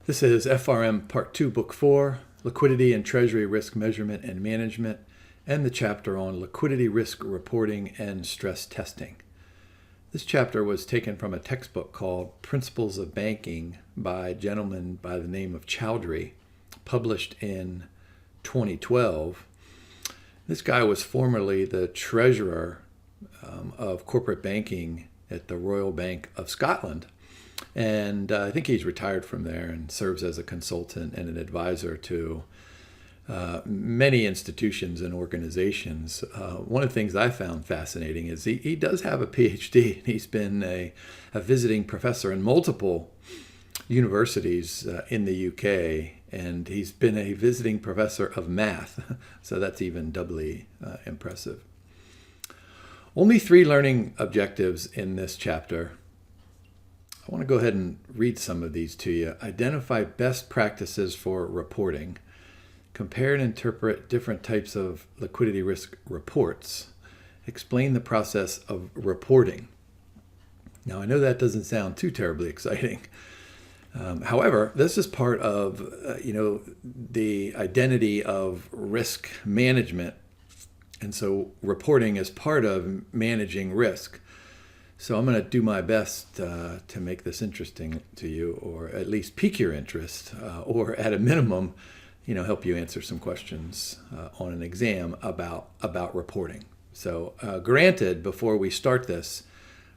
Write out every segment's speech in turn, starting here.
This is FRM Part 2, Book 4, Liquidity and Treasury Risk Measurement and Management, and the chapter on liquidity risk reporting and stress testing. This chapter was taken from a textbook called Principles of Banking by a gentleman by the name of Chowdhury, published in 2012. This guy was formerly the treasurer of corporate banking at the Royal Bank of Scotland. And I think he's retired from there and serves as a consultant and an advisor to many institutions and organizations. One of the things I found fascinating is he does have a PhD. He's been a visiting professor in multiple universities in the UK, and he's been a visiting professor of math. So that's even doubly impressive. Only 3 learning objectives in this chapter. I want to go ahead and read some of these to you. Identify best practices for reporting. Compare and interpret different types of liquidity risk reports. Explain the process of reporting. Now, I know that doesn't sound too terribly exciting. However, this is part of the identity of risk management. And so reporting is part of managing risk. So I'm going to do my best to make this interesting to you, or at least pique your interest, or at a minimum, help you answer some questions on an exam about reporting. So granted, before we start this,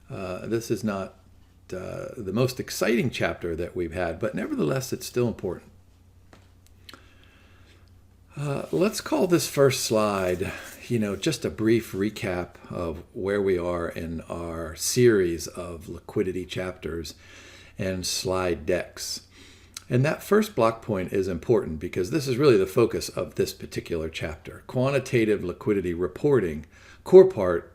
this is not the most exciting chapter that we've had, but nevertheless, it's still important. Let's call this first slide, just a brief recap of where we are in our series of liquidity chapters and slide decks. And that first block point is important because this is really the focus of this particular chapter. Quantitative liquidity reporting, core part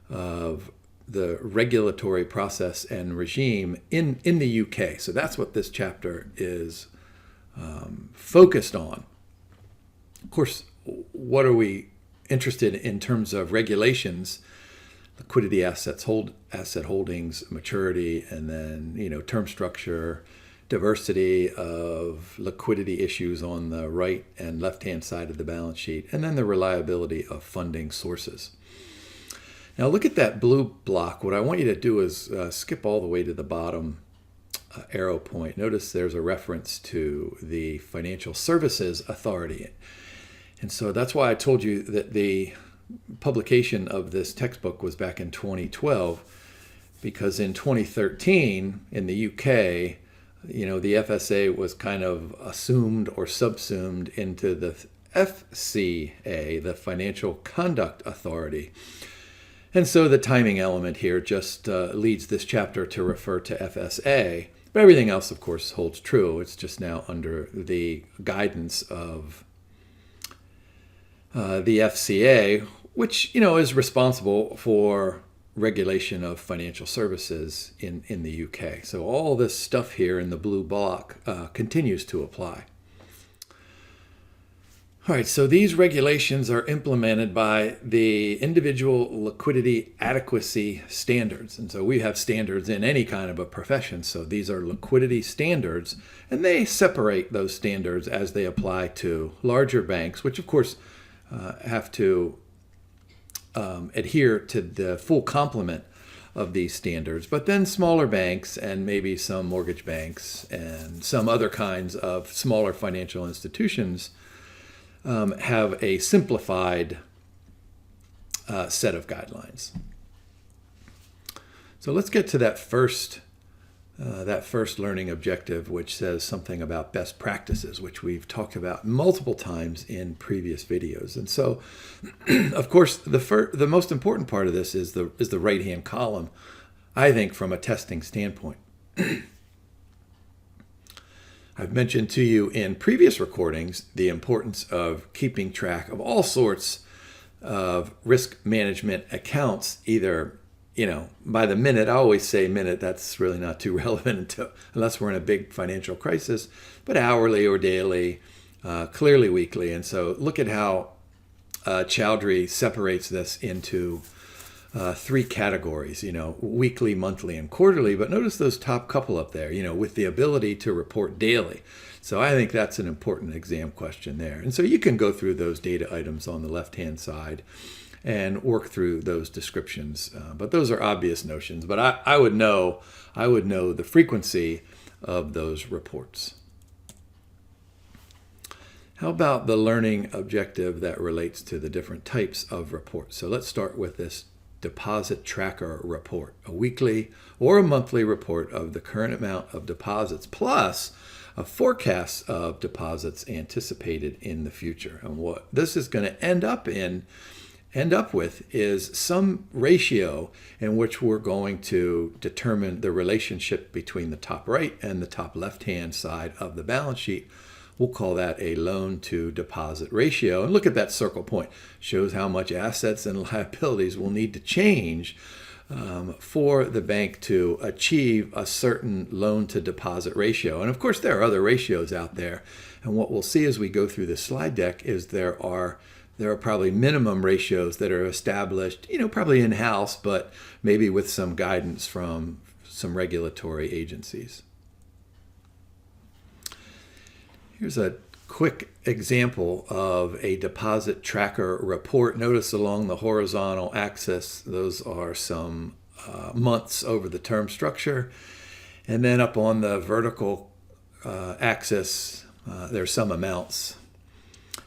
of the regulatory process and regime in the UK. So that's what this chapter is focused on. Of course, what are we interested in terms of regulations? Liquidity asset holdings, maturity, and then term structure, diversity of liquidity issues on the right and left-hand side of the balance sheet, and then the reliability of funding sources. Now look at that blue block. What I want you to do is skip all the way to the bottom arrow point. Notice there's a reference to the Financial Services Authority. And so that's why I told you that the publication of this textbook was back in 2012, because in 2013 in the UK, the FSA was kind of assumed or subsumed into the FCA, the Financial Conduct Authority. And so the timing element here just leads this chapter to refer to FSA. But everything else, of course, holds true. It's just now under the guidance of the FCA, which is responsible for regulation of financial services in the UK. So all this stuff here in the blue block continues to apply. All right, so these regulations are implemented by the individual liquidity adequacy standards. And so we have standards in any kind of a profession. So these are liquidity standards, and they separate those standards as they apply to larger banks, which of course have to adhere to the full complement of these standards. But then smaller banks and maybe some mortgage banks and some other kinds of smaller financial institutions have a simplified set of guidelines. So let's get to that first learning objective, which says something about best practices, which we've talked about multiple times in previous videos. And so, of course, the most important part of this is the right-hand column, I think, from a testing standpoint. I've mentioned to you in previous recordings the importance of keeping track of all sorts of risk management accounts, either by the minute. I always say minute, that's really not too relevant unless we're in a big financial crisis, but hourly or daily, clearly weekly. And so look at how Chowdhury separates this into three categories, weekly, monthly, and quarterly. But notice those top couple up there, with the ability to report daily. So I think that's an important exam question there. And so you can go through those data items on the left-hand side and work through those descriptions. But those are obvious notions. But I would know the frequency of those reports. How about the learning objective that relates to the different types of reports? So let's start with this deposit tracker report, a weekly or a monthly report of the current amount of deposits plus a forecast of deposits anticipated in the future. And what this is going to end up with is some ratio in which we're going to determine the relationship between the top right and the top left-hand side of the balance sheet. We'll call that a loan to deposit ratio. And look at that circle point. Shows how much assets and liabilities will need to change for the bank to achieve a certain loan to deposit ratio. And of course, there are other ratios out there. And what we'll see as we go through this slide deck is there are probably minimum ratios that are established, probably in-house, but maybe with some guidance from some regulatory agencies. Here's a quick example of a deposit tracker report. Notice along the horizontal axis, those are some months over the term structure. And then up on the vertical axis, there's some amounts.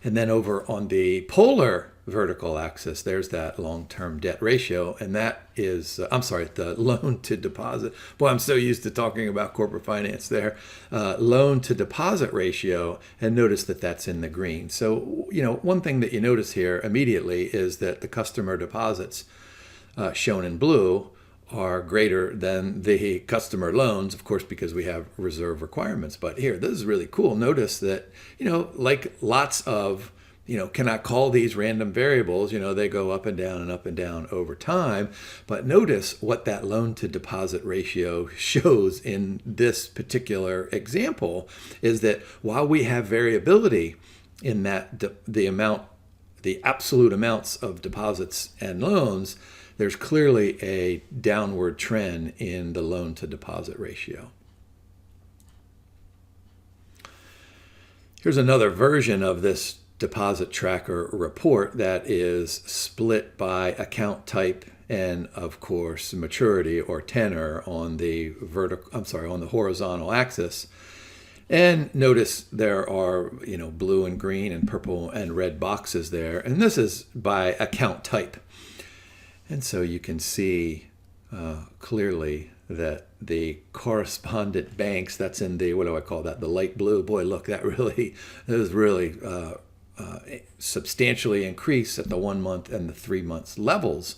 And then over on the polar vertical axis, there's that long-term debt ratio, and that is, the loan to deposit. Boy, I'm so used to talking about corporate finance there. Loan to deposit ratio, and notice that that's in the green. So, one thing that you notice here immediately is that the customer deposits shown in blue are greater than the customer loans, of course, because we have reserve requirements. But here, this is really cool. Notice that, like lots of, cannot call these random variables, they go up and down over time. But notice what that loan to deposit ratio shows in this particular example is that while we have variability in that the absolute amounts of deposits and loans, there's clearly a downward trend in the loan to deposit ratio. Here's another version of this deposit tracker report that is split by account type and, of course, maturity or tenor on the horizontal axis. And notice there are, blue and green and purple and red boxes there. And this is by account type. And so you can see clearly that the correspondent banks, that's in the, the light blue. Boy, look, that is really substantially increased at the 1 month and the 3 months levels.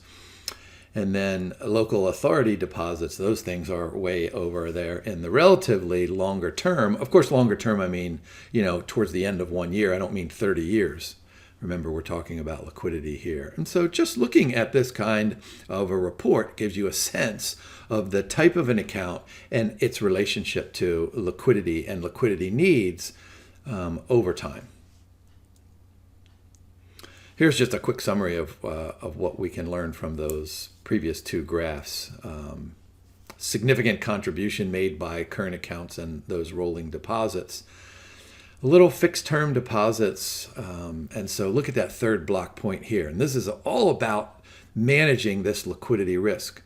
And then local authority deposits, those things are way over there in the relatively longer term. Of course, longer term, I mean, towards the end of 1 year. I don't mean 30 years. Remember, we're talking about liquidity here. And so just looking at this kind of a report gives you a sense of the type of an account and its relationship to liquidity and liquidity needs over time. Here's just a quick summary of what we can learn from those previous two graphs. Significant contribution made by current accounts and those rolling deposits. Little fixed term deposits. And so look at that third block point here. And this is all about managing this liquidity risk.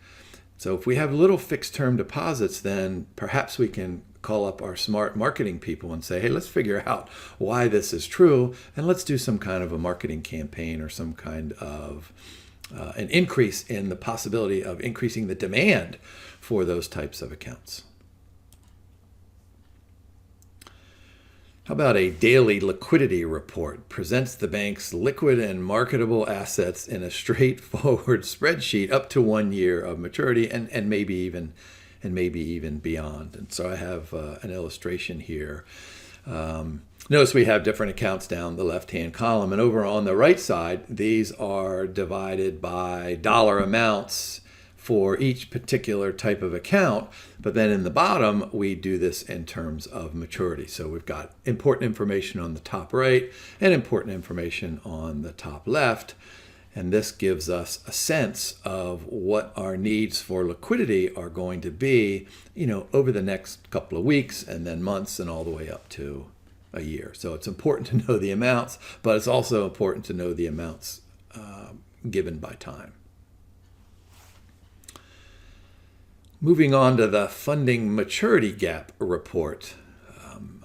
So if we have little fixed term deposits, then perhaps we can call up our smart marketing people and say, hey, let's figure out why this is true. And let's do some kind of a marketing campaign or some kind of an increase in the possibility of increasing the demand for those types of accounts. How about a daily liquidity report? Presents the bank's liquid and marketable assets in a straightforward spreadsheet up to 1 year of maturity and maybe even beyond. And so I have an illustration here. Notice we have different accounts down the left-hand column. And over on the right side, these are divided by dollar amounts for each particular type of account. But then in the bottom, we do this in terms of maturity. So we've got important information on the top right and important information on the top left. And this gives us a sense of what our needs for liquidity are going to be, over the next couple of weeks and then months and all the way up to a year. So it's important to know the amounts, but it's also important to know the amounts given by time. Moving on to the funding maturity gap report.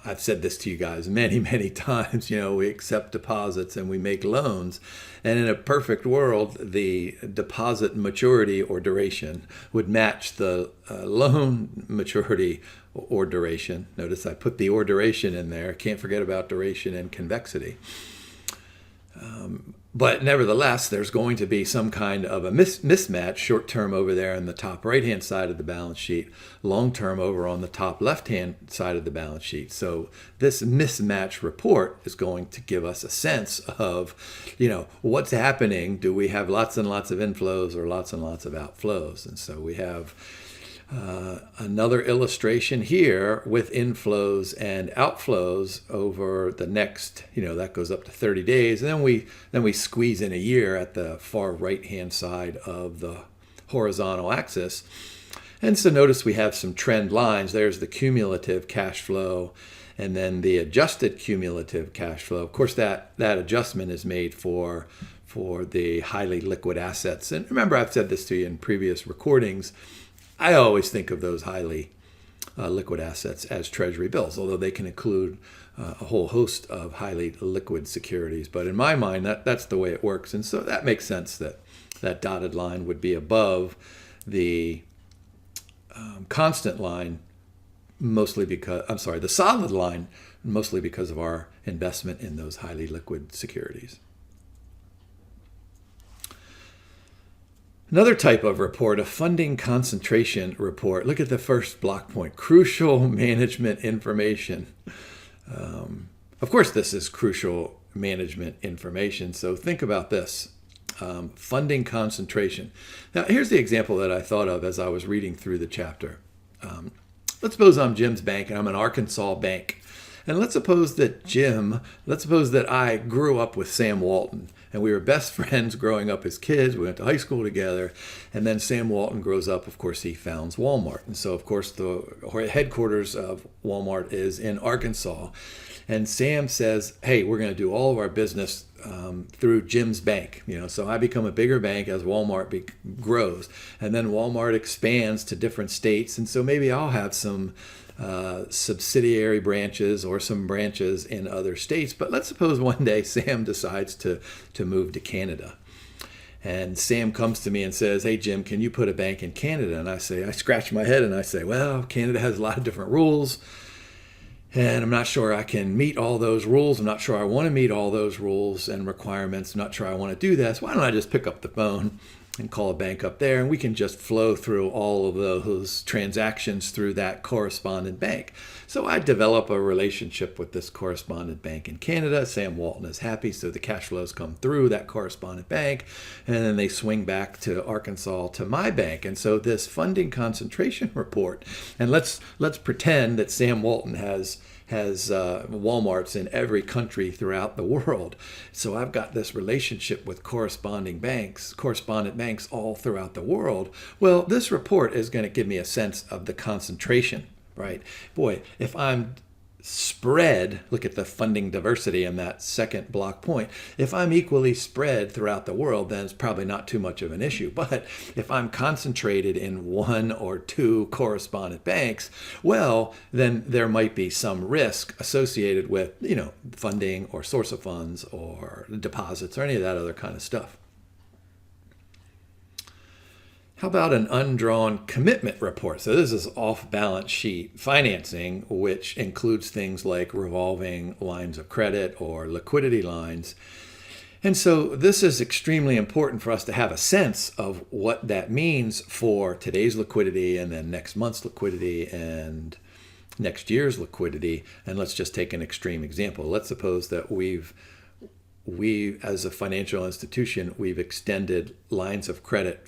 I've said this to you guys many, many times. We accept deposits and we make loans. And in a perfect world, the deposit maturity or duration would match the loan maturity or duration. Notice I put the or duration in there. Can't forget about duration and convexity. But nevertheless, there's going to be some kind of a mismatch, short-term over there on the top right-hand side of the balance sheet, long-term over on the top left-hand side of the balance sheet. So this mismatch report is going to give us a sense of, what's happening. Do we have lots and lots of inflows or lots and lots of outflows? And so we have another illustration here with inflows and outflows over the next, that goes up to 30 days. And then we squeeze in a year at the far right-hand side of the horizontal axis. And so notice we have some trend lines. There's the cumulative cash flow and then the adjusted cumulative cash flow. Of course, that adjustment is made for the highly liquid assets. And remember, I've said this to you in previous recordings. I always think of those highly liquid assets as treasury bills, although they can include a whole host of highly liquid securities. But in my mind, that's the way it works. And so that makes sense that dotted line would be above the constant line, the solid line, mostly because of our investment in those highly liquid securities. Another type of report, a funding concentration report. Look at the first block point, crucial management information. Of course, this is crucial management information. So think about this, funding concentration. Now, here's the example that I thought of as I was reading through the chapter. Let's suppose I'm Jim's bank and I'm an Arkansas bank. And let's suppose that I grew up with Sam Walton. And we were best friends growing up as kids. We went to high school together. And then Sam Walton grows up. Of course, he founds Walmart. And so, of course, the headquarters of Walmart is in Arkansas. And Sam says, hey, we're going to do all of our business through Jim's bank. So I become a bigger bank as Walmart grows. And then Walmart expands to different states. And so maybe I'll have some subsidiary branches or some branches in other states. But let's suppose one day Sam decides to move to Canada. And Sam comes to me and says, hey, Jim, can you put a bank in Canada? And I scratch my head and I say, well, Canada has a lot of different rules. And I'm not sure I can meet all those rules. I'm not sure I want to meet all those rules and requirements. I'm not sure I want to do this. Why don't I just pick up the phone and call a bank up there, and we can just flow through all of those transactions through that correspondent bank. So I develop a relationship with this correspondent bank in Canada. Sam Walton is happy, so the cash flows come through that correspondent bank, and then they swing back to Arkansas to my bank. And so this funding concentration report, and let's pretend that Sam Walton has Walmarts in every country throughout the world. So I've got this relationship with correspondent banks all throughout the world. Well, this report is going to give me a sense of the concentration, right? Boy, if I'm spread, look at the funding diversity in that second block point. If I'm equally spread throughout the world, then it's probably not too much of an issue. But if I'm concentrated in one or two correspondent banks, well, then there might be some risk associated with, funding or source of funds or deposits or any of that other kind of stuff. How about an undrawn commitment report? So this is off-balance sheet financing, which includes things like revolving lines of credit or liquidity lines. And so this is extremely important for us to have a sense of what that means for today's liquidity and then next month's liquidity and next year's liquidity. And let's just take an extreme example. Let's suppose that we as a financial institution, we've extended lines of credit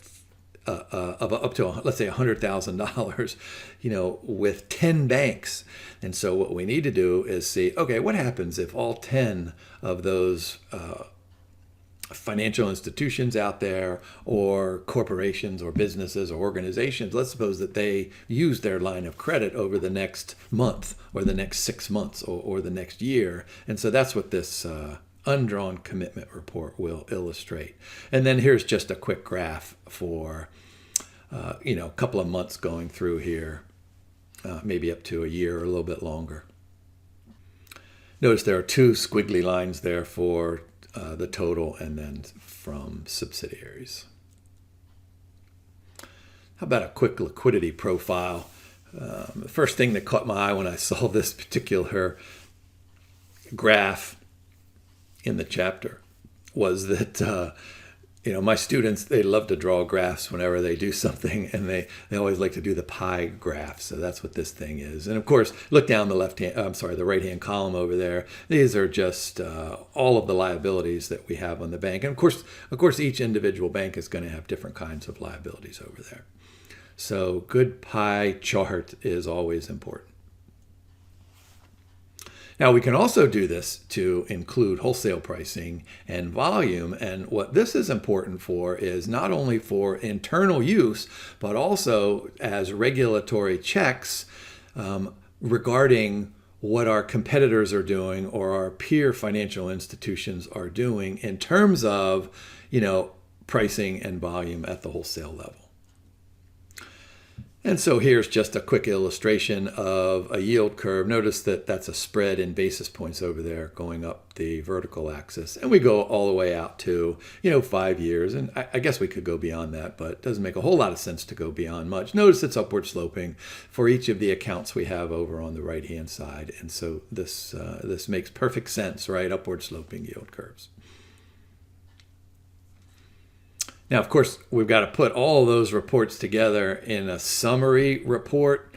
of up to, let's say, $100,000, with 10 banks. And so what we need to do is see, okay, what happens if all 10 of those financial institutions out there or corporations or businesses or organizations, let's suppose that they use their line of credit over the next month or the next 6 months or the next year. And so that's what this undrawn commitment report will illustrate. And then here's just a quick graph for a couple of months going through here, maybe up to a year or a little bit longer. Notice there are 2 squiggly lines there for the total and then from subsidiaries. How about a quick liquidity profile? The first thing that caught my eye when I saw this particular graph in the chapter was that my students, they love to draw graphs whenever they do something, and they always like to do the pie graph. So that's what this thing is. And of course, look down the right-hand column over there. These are just all of the liabilities that we have on the bank. And of course, each individual bank is going to have different kinds of liabilities over there. So good pie chart is always important. Now, we can also do this to include wholesale pricing and volume. And what this is important for is not only for internal use, but also as regulatory checks regarding what our competitors are doing or our peer financial institutions are doing in terms of, pricing and volume at the wholesale level. And so here's just a quick illustration of a yield curve. Notice that that's a spread in basis points over there going up the vertical axis. And we go all the way out to, 5 years. And I guess we could go beyond that, but it doesn't make a whole lot of sense to go beyond much. Notice it's upward sloping for each of the accounts we have over on the right-hand side. And so this makes perfect sense, right? Upward sloping yield curves. Now, of course, we've got to put all those reports together in a summary report.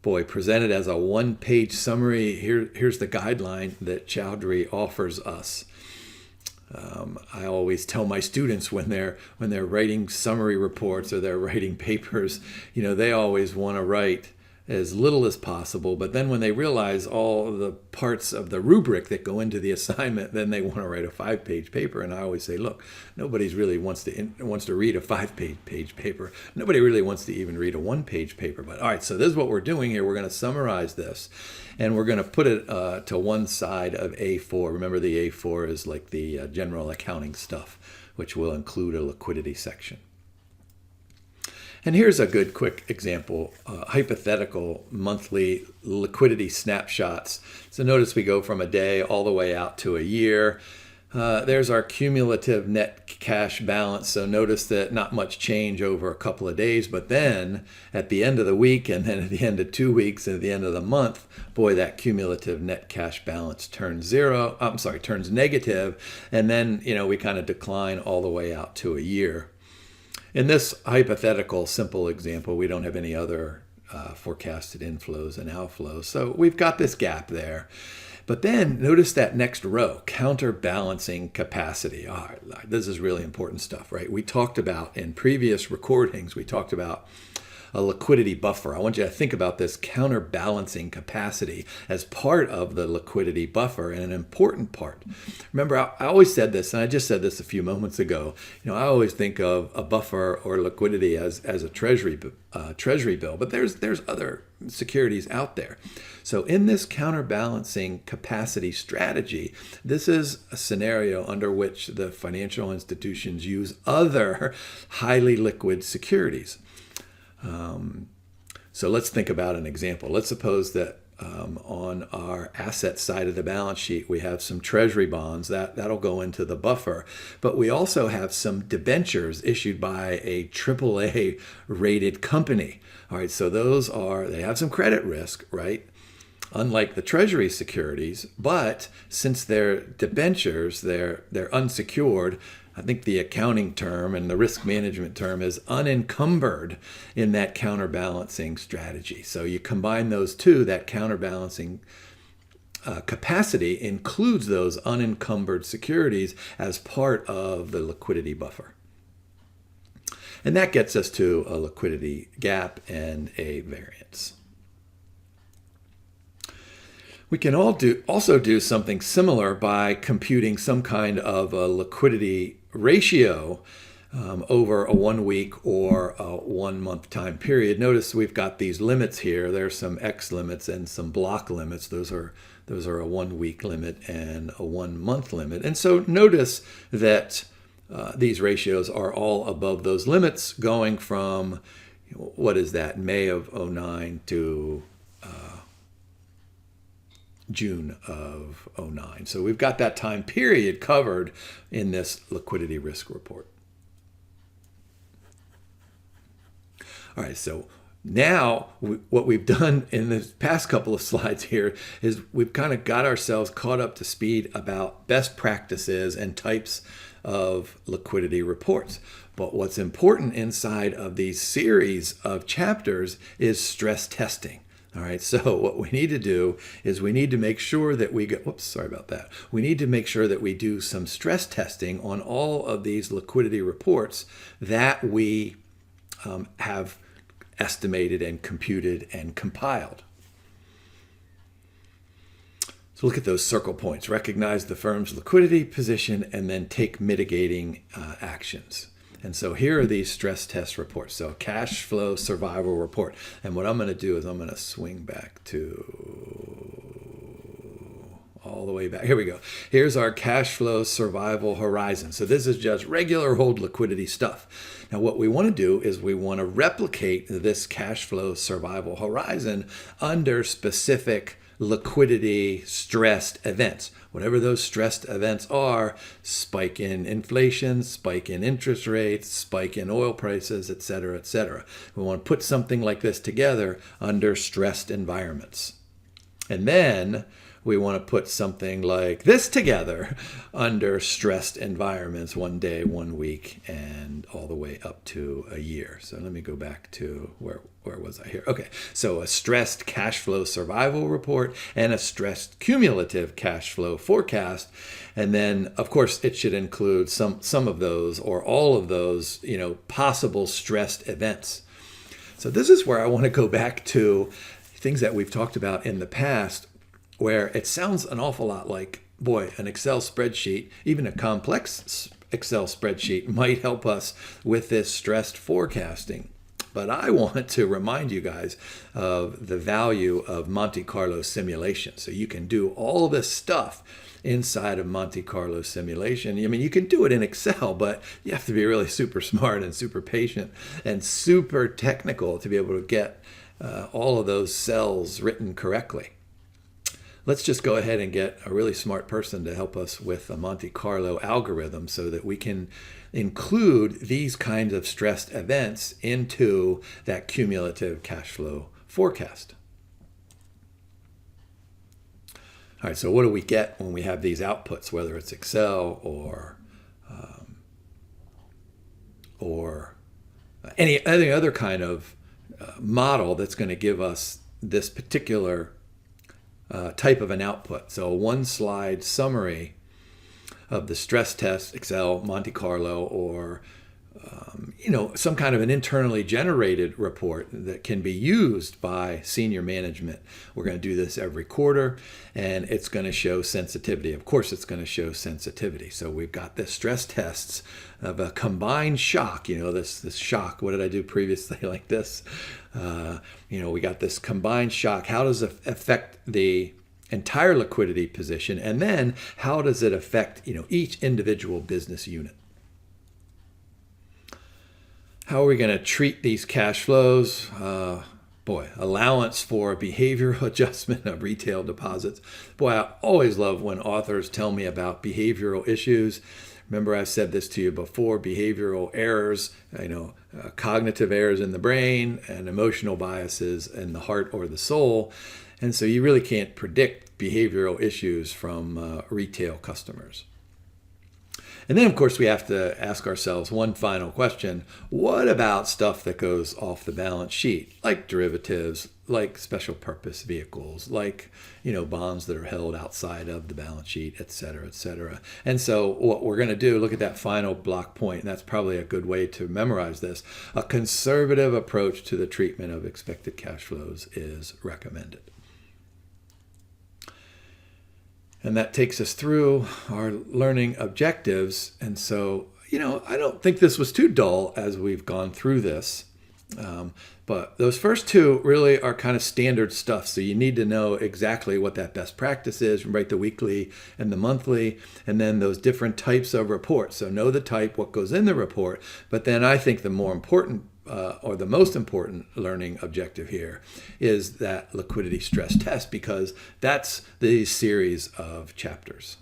Presented as a 1-page summary. Here's the guideline that Chowdhury offers us. I always tell my students when they're writing summary reports or they're writing papers, they always want to write as little as possible, but then when they realize all the parts of the rubric that go into the assignment, then they want to write a 5-page paper. And I always say, look, nobody really wants to read a 5-page paper. Nobody really wants to even read a 1-page paper. But all right, so this is what we're doing here. We're going to summarize this, and we're going to put it to one side of A4. Remember, the A4 is like the general accounting stuff, which will include a liquidity section. And here's a good quick example, hypothetical monthly liquidity snapshots. So notice we go from a day all the way out to a year. There's our cumulative net cash balance. So notice that not much change over a couple of days, but then at the end of the week and then at the end of 2 weeks and at the end of the month, that cumulative net cash balance turns negative. And then, we kind of decline all the way out to a year. In this hypothetical simple example, we don't have any other forecasted inflows and outflows. So we've got this gap there. But then notice that next row, counterbalancing capacity. All right, this is really important stuff, right? We talked about in previous recordings, we talked about a liquidity buffer. I want you to think about this counterbalancing capacity as part of the liquidity buffer and an important part. Remember, I always said this, and I just said this a few moments ago. I always think of a buffer or liquidity as a treasury bill, but there's other securities out there. So in this counterbalancing capacity strategy, this is a scenario under which the financial institutions use other highly liquid securities. So let's think about an example. Let's suppose that on our asset side of the balance sheet, we have some treasury bonds that'll go into the buffer, but we also have some debentures issued by a AAA rated company. All right, so they have some credit risk, right? Unlike the treasury securities, but since they're debentures, they're unsecured. I think the accounting term and the risk management term is unencumbered in that counterbalancing strategy. So you combine those two, that counterbalancing capacity includes those unencumbered securities as part of the liquidity buffer. And that gets us to a liquidity gap and a variance. We can also do something similar by computing some kind of a liquidity ratio over a 1 week or a 1 month time period. Notice we've got these limits here. There's some X limits and some block limits. Those are a 1 week limit and a 1 month limit. And so notice that these ratios are all above those limits, going from, what is that, May of 09 to June of 09. So we've got that time period covered in this liquidity risk report. All right, so now what we've done in the past couple of slides here is we've kind of got ourselves caught up to speed about best practices and types of liquidity reports. But what's important inside of these series of chapters is stress testing. All right, so what we need to do is we need to make sure that we we need to make sure that we do some stress testing on all of these liquidity reports that we have estimated and computed and compiled. So look at those circle points. Recognize the firm's liquidity position and then take mitigating actions. And so here are these stress test reports. So cash flow survival report. And what I'm going to do is I'm going to swing back to all the way back. Here we go. Here's our cash flow survival horizon. So this is just regular old liquidity stuff. Now what we want to do is we want to replicate this cash flow survival horizon under specific liquidity stressed events. Whatever those stressed events are, spike in inflation, spike in interest rates, spike in oil prices, et cetera, et cetera. We want to put something like this together under stressed environments. And then we want to put something like this together under stressed environments, 1 day, 1 week, and all the way up to a year. So let me go back to where was I here? Okay, so a stressed cash flow survival report and a stressed cumulative cash flow forecast. And then, of course, it should include some of those or all of those, possible stressed events. So this is where I want to go back to things that we've talked about in the past, where it sounds an awful lot like, boy, an Excel spreadsheet, even a complex Excel spreadsheet might help us with this stressed forecasting. But I want to remind you guys of the value of Monte Carlo simulation. So you can do all this stuff inside of Monte Carlo simulation. I mean, you can do it in Excel, but you have to be really super smart and super patient and super technical to be able to get all of those cells written correctly. Let's just go ahead and get a really smart person to help us with a Monte Carlo algorithm so that we can include these kinds of stressed events into that cumulative cash flow forecast. All right, so what do we get when we have these outputs, whether it's Excel or any other kind of model that's going to give us this particular type of an output. So a 1-slide summary of the stress test, Excel, Monte Carlo, or some kind of an internally generated report that can be used by senior management. We're going to do this every quarter, and it's going to show sensitivity. Of course, it's going to show sensitivity. So we've got the stress tests of a combined shock. This shock. What did I do previously like this? We got this combined shock. How does it affect the entire liquidity position? And then how does it affect, each individual business unit? How are we going to treat these cash flows? Allowance for behavioral adjustment of retail deposits. Boy, I always love when authors tell me about behavioral issues. Remember, I've said this to you before, behavioral errors, cognitive errors in the brain and emotional biases in the heart or the soul. And so you really can't predict behavioral issues from retail customers. And then, of course, we have to ask ourselves one final question. What about stuff that goes off the balance sheet, like derivatives, like special purpose vehicles, like, bonds that are held outside of the balance sheet, et cetera, et cetera. And so what we're going to do, look at that final block point, and that's probably a good way to memorize this. A conservative approach to the treatment of expected cash flows is recommended. And that takes us through our learning objectives. And so, I don't think this was too dull as we've gone through this. But those first two really are kind of standard stuff. So you need to know exactly what that best practice is, right? The weekly and the monthly, and then those different types of reports. So know the type, what goes in the report. But then I think the more important or the most important learning objective here is that liquidity stress test, because that's the series of chapters.